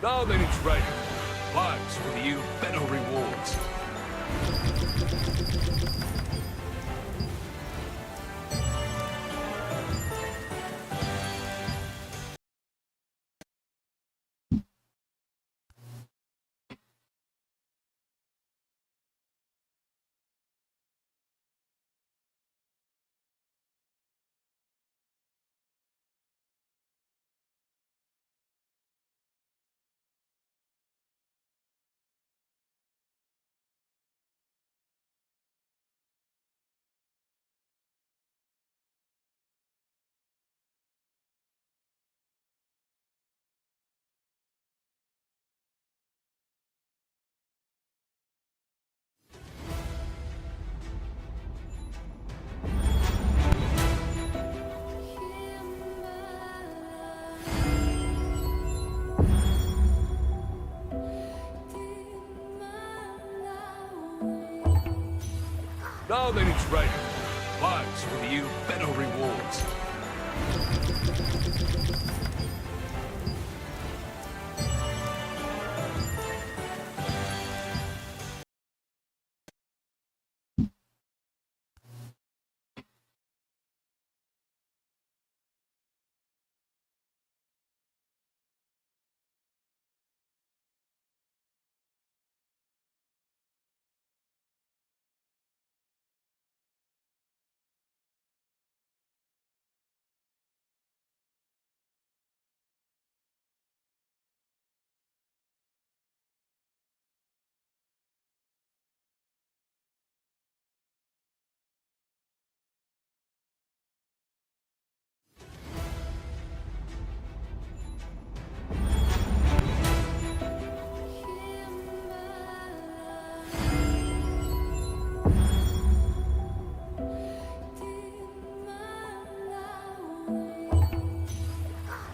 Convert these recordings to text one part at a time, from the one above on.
Now then it's ready. Flags for you, better rewards. Now then it's ready. Flags for you, better rewards.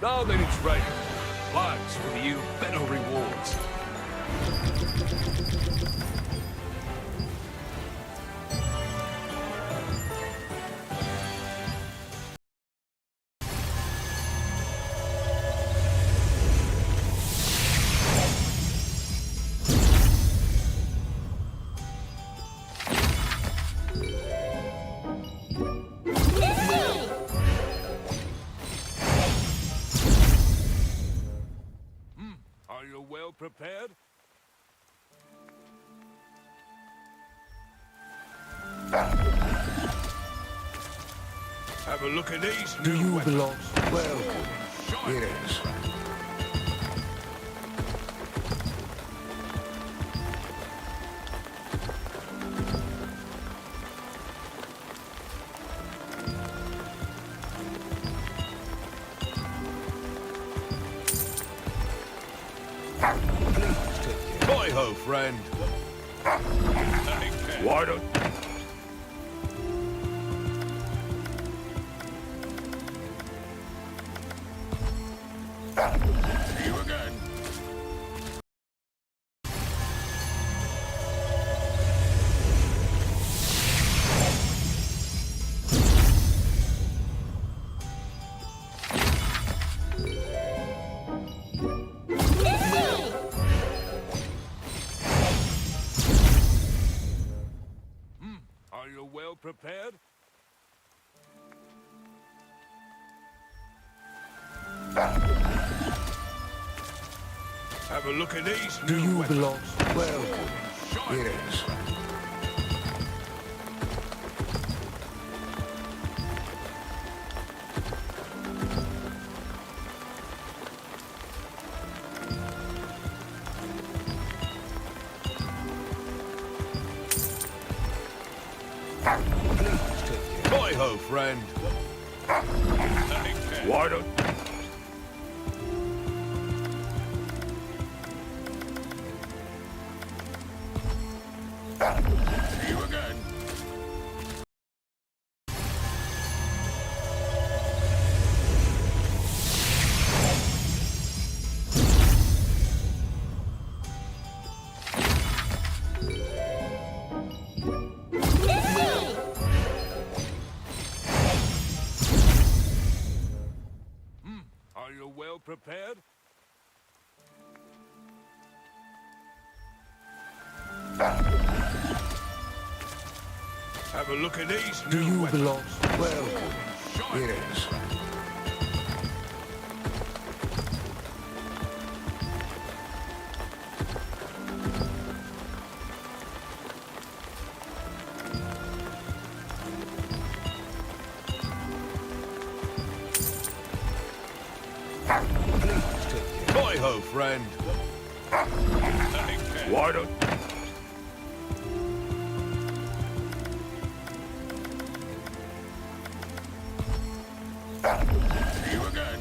Now then it's ready. Flags for you, better rewards. Are you well prepared? Have a look at these. Do you belong? Well, yes. Hi-ho, friend. Why don't... See you again. Are you well prepared? Have a look at these. Do you belong? Well, yes. Hi-ho, friend. Why don't... See you again. Are you well prepared? Have a look at these Do new you weapons. belong? Well, Shine. yes. Please take care. Boy ho, friend. Why don't... See you again.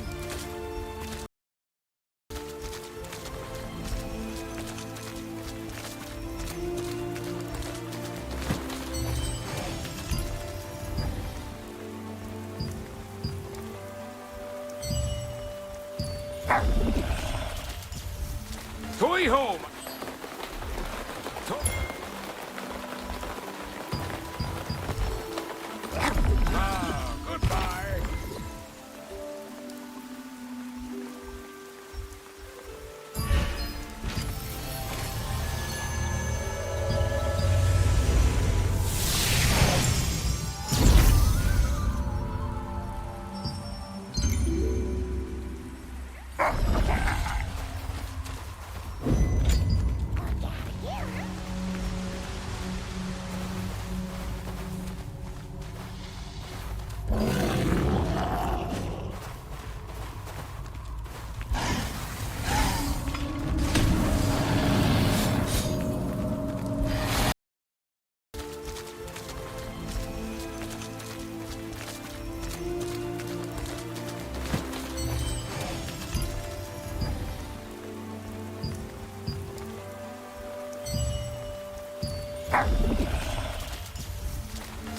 Toy home. Ah, goodbye.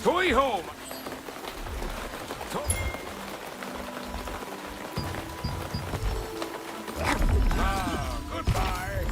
Toy home. Ah, goodbye.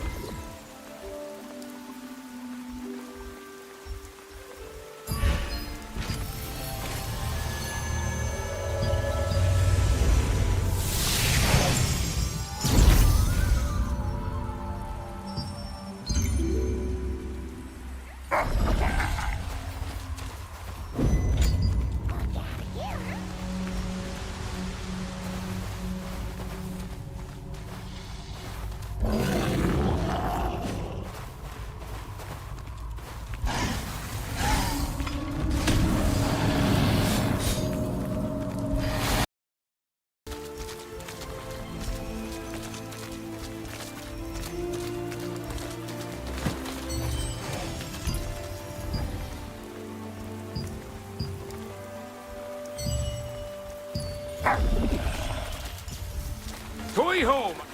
Toy home.